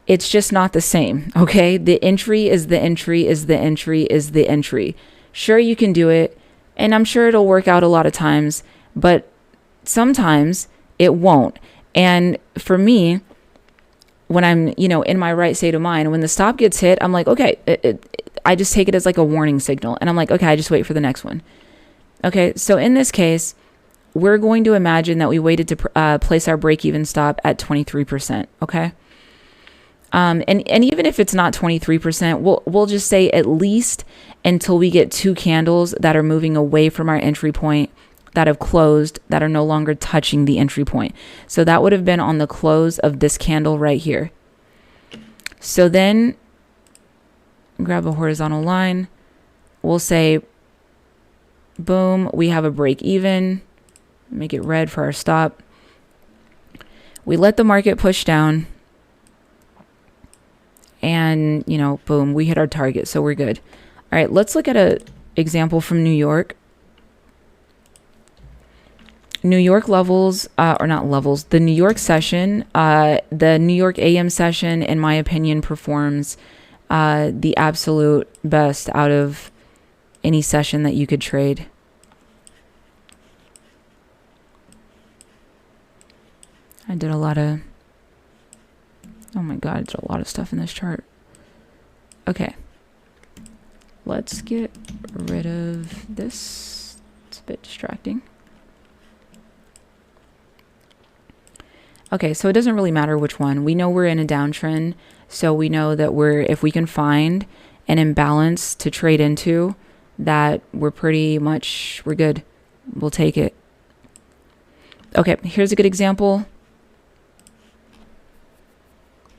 It's just not the same, okay? The entry is the entry is the entry is the entry. Sure, you can do it, and I'm sure it'll work out a lot of times, but sometimes it won't. And for me, when I'm, you know, in my right state of mind, when the stop gets hit, I'm like, okay, I just take it as like a warning signal, and I'm like, okay, I just wait for the next one. Okay, so in this case, we're going to imagine that we waited to place our break-even stop at 23%, okay? And even if it's not 23%, we'll just say at least until we get 2 candles that are moving away from our entry point, that have closed, that are no longer touching the entry point. So that would have been on the close of this candle right here. So then grab a horizontal line. We'll say, boom, we have a break even. Make it red for our stop. We let the market push down. And, you know, boom, we hit our target. So we're good. All right, let's look at an example from New York. New York levels, or not levels, the New York session, the New York AM session, in my opinion, performs the absolute best out of any session that you could trade. I did a lot of, oh my God, I did a lot of stuff in this chart. Okay. Let's get rid of this. It's a bit distracting. Okay, so it doesn't really matter which one. We know we're in a downtrend, so we know that if we can find an imbalance to trade into, that we're good. We'll take it. Okay, here's a good example.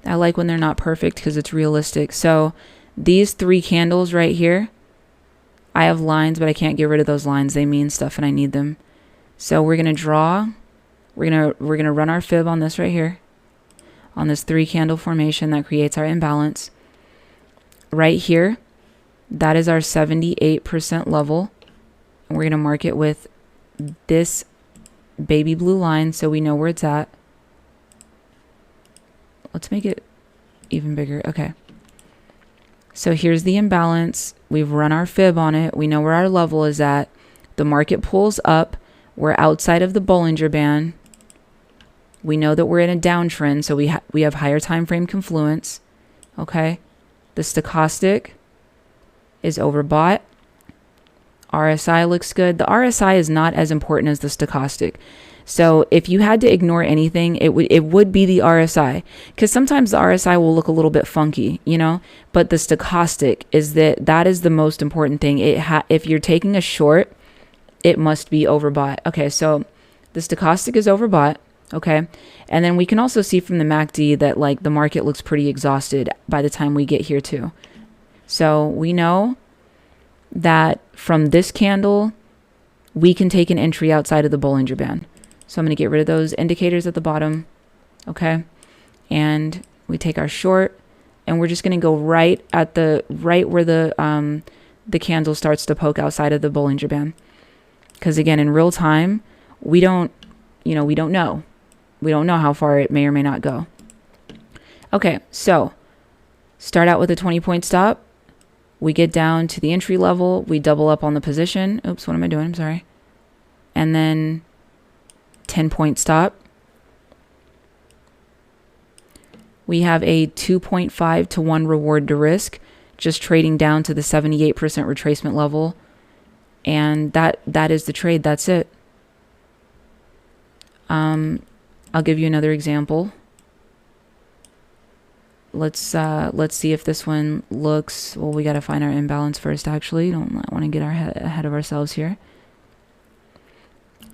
I like when they're not perfect because it's realistic. So these 3 candles right here, I have lines, but I can't get rid of those lines. They mean stuff and I need them. So we're going to draw. We're going to run our fib on this right here, on this 3 candle formation that creates our imbalance. Right here, that is our 78% level. And we're going to mark it with this baby blue line so we know where it's at. Let's make it even bigger. Okay. So here's the imbalance. We've run our fib on it. We know where our level is at. The market pulls up. We're outside of the Bollinger Band. We know that we're in a downtrend, so we have higher time frame confluence. Okay. The stochastic is overbought. RSI looks good. The RSI is not as important as the stochastic. So if you had to ignore anything, it would be the RSI, because sometimes the RSI will look a little bit funky, you know, but the stochastic is that is the most important thing. If you're taking a short, it must be overbought. Okay, so the stochastic is overbought. Okay, and then we can also see from the MACD that like the market looks pretty exhausted by the time we get here too. So we know that from this candle, we can take an entry outside of the Bollinger Band. So I'm going to get rid of those indicators at the bottom. Okay, and we take our short, and we're just going to go right where the candle starts to poke outside of the Bollinger Band. Because again, in real time, we don't know. We don't know how far it may or may not go. Okay, so start out with a 20-point stop. We get down to the entry level. We double up on the position. Oops, what am I doing? I'm sorry. And then 10-point stop. We have a 2.5 to 1 reward to risk, just trading down to the 78% retracement level. And that is the trade. That's it. I'll give you another example. Let's see if this one looks, well, we got to find our imbalance first, actually. Don't want to get ahead of ourselves here.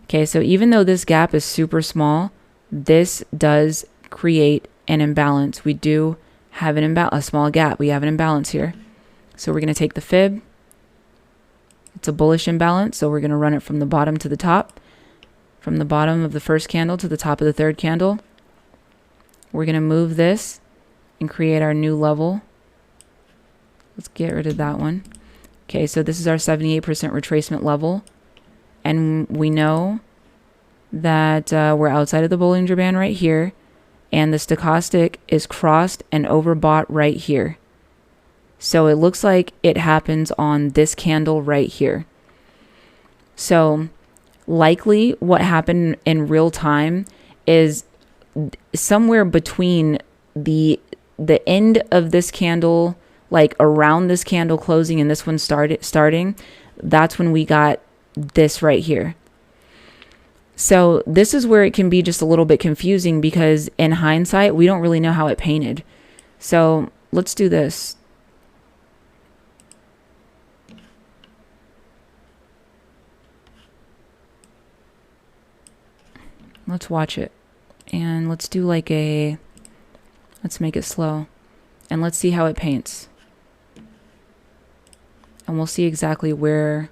Okay, so even though this gap is super small, this does create an imbalance. We do have a small gap. We have an imbalance here. So we're going to take the fib. It's a bullish imbalance, so we're going to run it from the bottom to the top. From the bottom of the first candle to the top of the third candle. We're going to move this and create our new level. Let's get rid of that one. Okay, so this is our 78% retracement level. And we know that we're outside of the Bollinger Band right here. And the stochastic is crossed and overbought right here. So it looks like it happens on this candle right here. So likely what happened in real time is somewhere between the end of this candle, like around this candle closing and this one starting, that's when we got this right here. So this is where it can be just a little bit confusing, because in hindsight, we don't really know how it painted. So let's do this. Let's watch it, and let's do like let's make it slow, and let's see how it paints, and we'll see exactly where.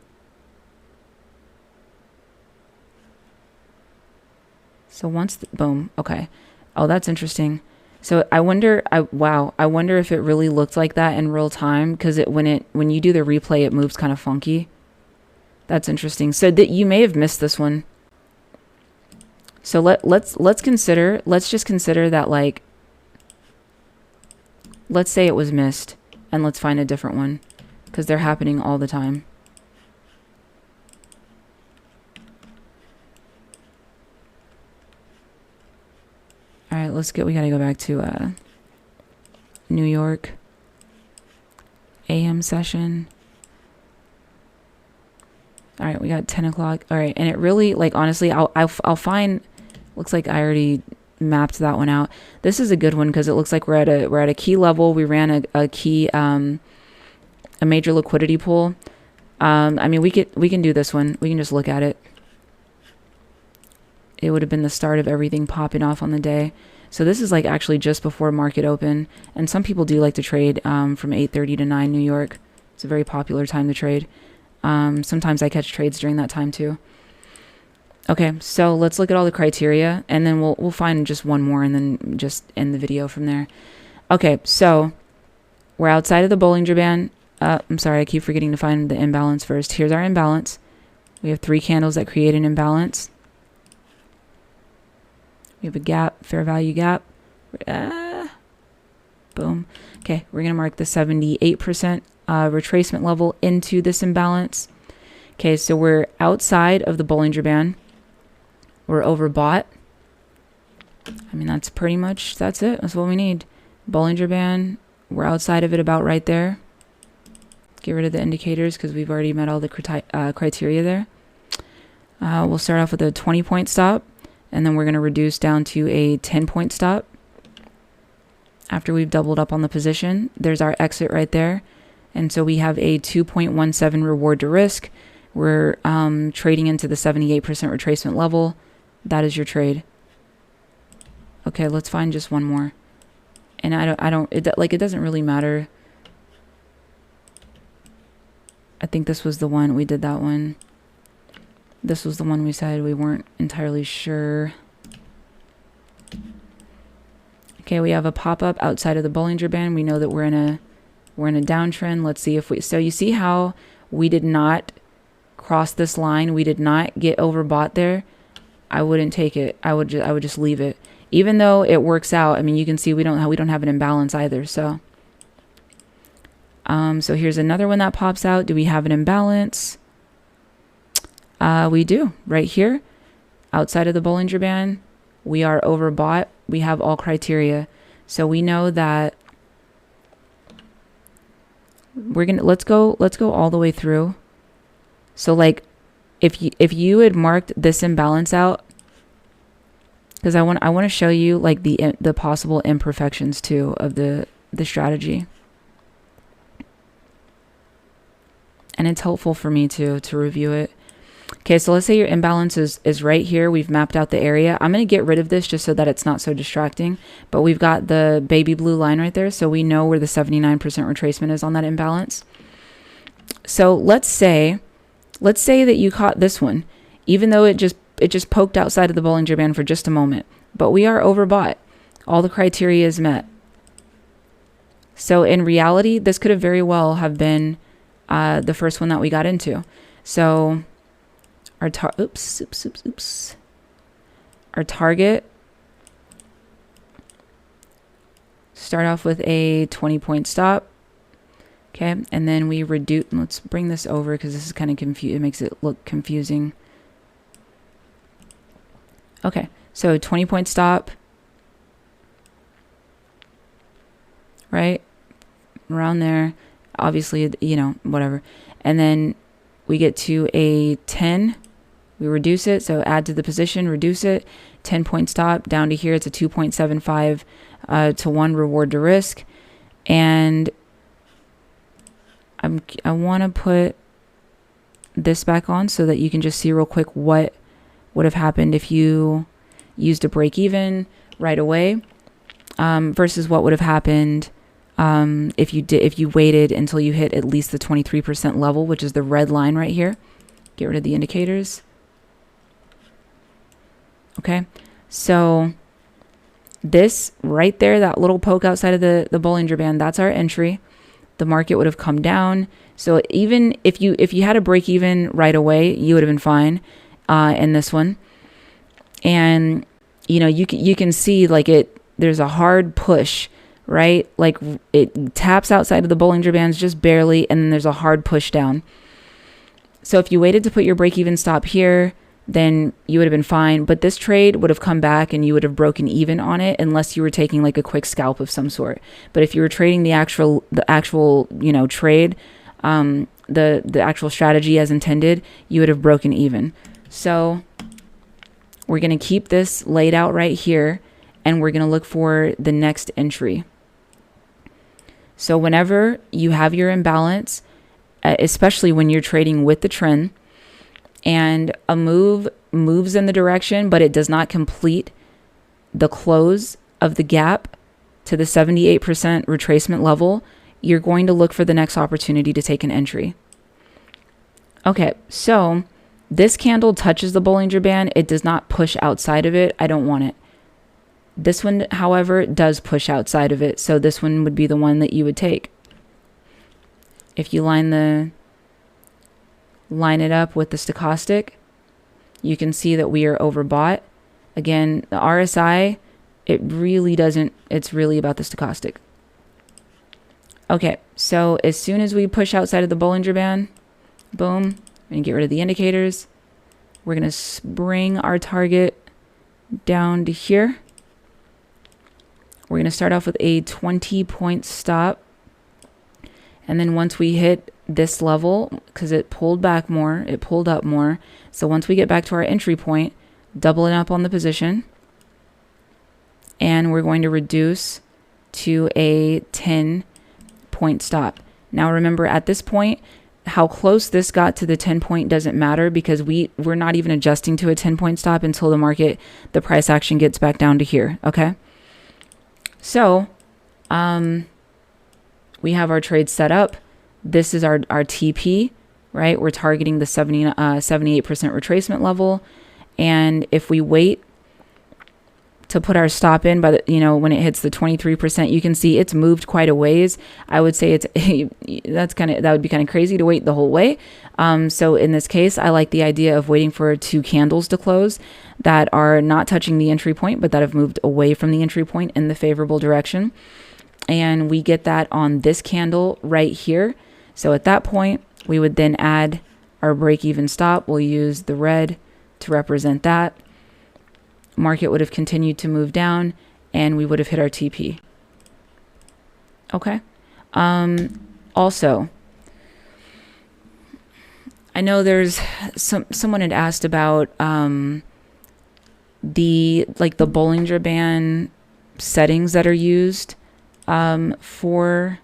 So once boom, okay. Oh, that's interesting. So I wonder if it really looked like that in real time, because when you do the replay, it moves kind of funky. That's interesting. So that you may have missed this one. So let's just consider that, like, let's say it was missed, and let's find a different one, because they're happening all the time. All right, we got to go back to New York AM session. All right, we got 10 o'clock. All right, and it really, like, honestly, I'll find. Looks like I already mapped that one out. This is a good one because it looks like we're at a key level. We ran a key a major liquidity pool. I mean, we can do this one. We can just look at it. It would have been the start of everything popping off on the day. So this is like actually just before market open, and some people do like to trade from 8:30 to 9 New York. It's a very popular time to trade. Sometimes I catch trades during that time too. Okay, so let's look at all the criteria, and then we'll find just one more, and then just end the video from there. Okay, so we're outside of the Bollinger Band. I'm sorry, I keep forgetting to find the imbalance first. Here's our imbalance. We have 3 candles that create an imbalance. We have a gap, fair value gap. Boom. Okay, we're going to mark the 78% retracement level into this imbalance. Okay, so we're outside of the Bollinger Band. We're overbought. I mean, that's it. That's what we need. Bollinger Band, we're outside of it about right there. Get rid of the indicators because we've already met all the criteria there. We'll start off with a 20-point stop. And then we're going to reduce down to a 10-point stop. After we've doubled up on the position, there's our exit right there. And so we have a 2.17 reward to risk. We're trading into the 78% retracement level. That is your trade. Okay, let's find just one more. And it doesn't really matter. I think this was the one. We did that one. This was the one we said we weren't entirely sure. Okay, we have a pop-up outside of the Bollinger Band. We know that we're in a downtrend. Let's see if we, so you see how we did not cross this line. We did not get overbought there. I wouldn't take it. I would just leave it. Even though it works out, I mean, you can see we don't have an imbalance either. So so here's another one that pops out. Do we have an imbalance? We do right here outside of the Bollinger Band. We are overbought. We have all criteria. So we know that let's go all the way through. So like if you had marked this imbalance out, because I want to show you like the possible imperfections too of the strategy. And it's helpful for me to review it. Okay, so let's say your imbalance is right here. We've mapped out the area. I'm going to get rid of this just so that it's not so distracting. But we've got the baby blue line right there. So we know where the 79% retracement is on that imbalance. So let's say that you caught this one, even though it just poked outside of the Bollinger Band for just a moment. But we are overbought. All the criteria is met. So in reality, this could have very well have been the first one that we got into. So our Our target, start off with a 20-point stop. Okay, and then we reduce. Let's bring this over because this is kind of confusing. It makes it look confusing. Okay, so 20-point stop. Right? Around there. Obviously, you know, whatever. And then we get to a 10. We reduce it. So add to the position, reduce it. 10-point stop. Down to here, it's a 2.75 to 1 reward to risk. And I want to put this back on so that you can just see real quick what would have happened if you used a break even right away versus what would have happened if you waited until you hit at least the 23% level, which is the red line right here. Get rid of the indicators. Okay, so this right there, that little poke outside of the Bollinger Band, that's our entry. The market would have come down. So even if you had a break even right away, you would have been fine in this one. And you know, you can see like there's a hard push, right? Like it taps outside of the Bollinger Bands just barely, and then there's a hard push down. So if you waited to put your break even stop here, then you would have been fine. But this trade would have come back and you would have broken even on it unless you were taking like a quick scalp of some sort. But if you were trading the actual, you know, trade, the actual strategy as intended, you would have broken even. So we're going to keep this laid out right here, and we're going to look for the next entry. So whenever you have your imbalance, especially when you're trading with the trend, and a move moves in the direction, but it does not complete the close of the gap to the 78% retracement level, you're going to look for the next opportunity to take an entry. Okay, so this candle touches the Bollinger Band. It does not push outside of it. I don't want it. This one, however, does push outside of it. So this one would be the one that you would take. If you line it up with the stochastic, you can see that we are overbought. Again, the RSI, it really doesn't, it's really about the stochastic. Okay, so as soon as we push outside of the Bollinger Band, boom, and get rid of the indicators, we're going to bring our target down to here. We're going to start off with a 20-point stop. And then once we hit this level, because it pulled back more, it pulled up more. So once we get back to our entry point, doubling up on the position, and we're going to reduce to a 10-point stop. Now remember, at this point, how close this got to the 10-point doesn't matter, because we're not even adjusting to a 10-point stop until the price action gets back down to here. Okay. So, we have our trade set up. This is our TP, right? We're targeting the 78% retracement level. And if we wait to put our stop in by when it hits the 23%, you can see it's moved quite a ways. I would say that would be kind of crazy to wait the whole way. So in this case, I like the idea of waiting for 2 candles to close that are not touching the entry point, but that have moved away from the entry point in the favorable direction. And we get that on this candle right here. So at that point, we would then add our break-even stop. We'll use the red to represent that. Market would have continued to move down, and we would have hit our TP. Okay. Also, I know there's someone had asked about the Bollinger Band settings that are used for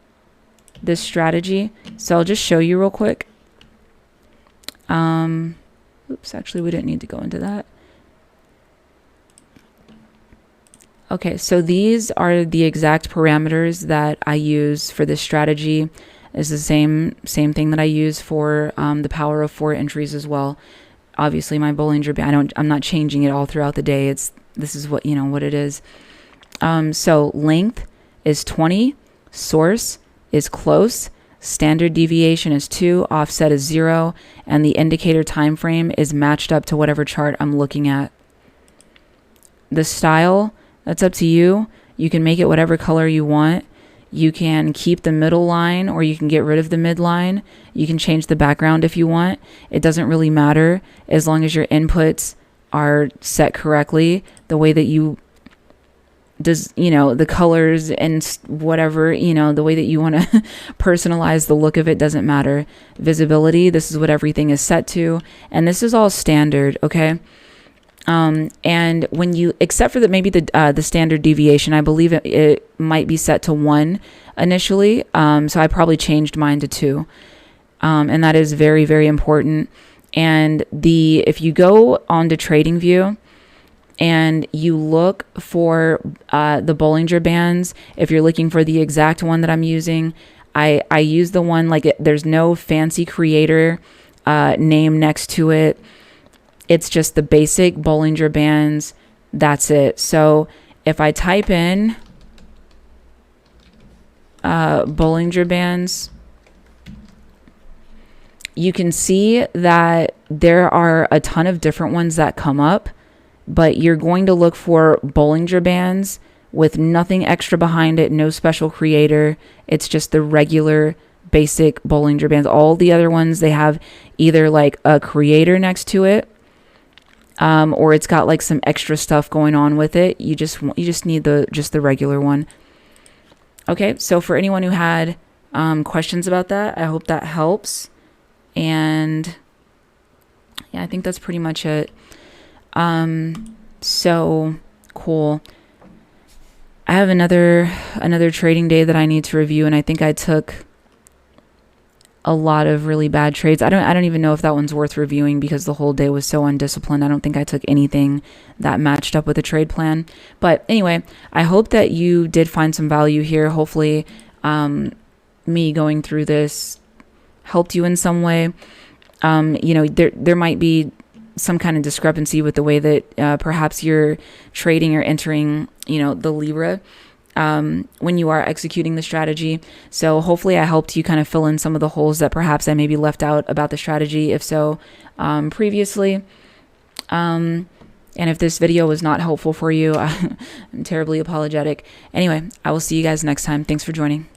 this strategy. So I'll just show you real quick. Oops, actually we didn't need to go into that. Okay, so these are the exact parameters that I use for this strategy. It's the same thing that I use for the power of 4 entries as well. Obviously my Bollinger Band, I'm not changing it all throughout the day. This is what what it is. So length is 20, source is close, standard deviation is 2, offset is 0, and the indicator time frame is matched up to whatever chart I'm looking at. The style, that's up to you. You can make it whatever color you want. You can keep the middle line, or you can get rid of the midline. You can change the background if you want. It doesn't really matter as long as your inputs are set correctly, the way that you the colors and whatever, the way that you want to personalize the look of it doesn't matter. Visibility, this is what everything is set to, and this is all standard, okay? And when you, except for maybe the standard deviation, I believe it might be set to 1 initially. So I probably changed mine to 2. And that is very, very important. And if you go on to TradingView and you look for the Bollinger Bands, if you're looking for the exact one that I'm using, I use the one there's no fancy creator name next to it. It's just the basic Bollinger Bands. That's it. So if I type in Bollinger Bands, you can see that there are a ton of different ones that come up, but you're going to look for Bollinger Bands with nothing extra behind it, no special creator. It's just the regular basic Bollinger Bands. All the other ones, they have either a creator next to it, or it's got some extra stuff going on with it. You just need the regular one. Okay, so for anyone who had questions about that, I hope that helps. And yeah, I think that's pretty much it. So cool. I have another trading day that I need to review, and I think I took a lot of really bad trades. I don't even know if that one's worth reviewing because the whole day was so undisciplined. I don't think I took anything that matched up with a trade plan. But anyway, I hope that you did find some value here. Hopefully, me going through this helped you in some way. There might be some kind of discrepancy with the way that perhaps you're trading or entering, the Libra when you are executing the strategy. So hopefully I helped you kind of fill in some of the holes that perhaps I maybe left out about the strategy, if so, previously. And if this video was not helpful for you, I'm terribly apologetic. Anyway, I will see you guys next time. Thanks for joining.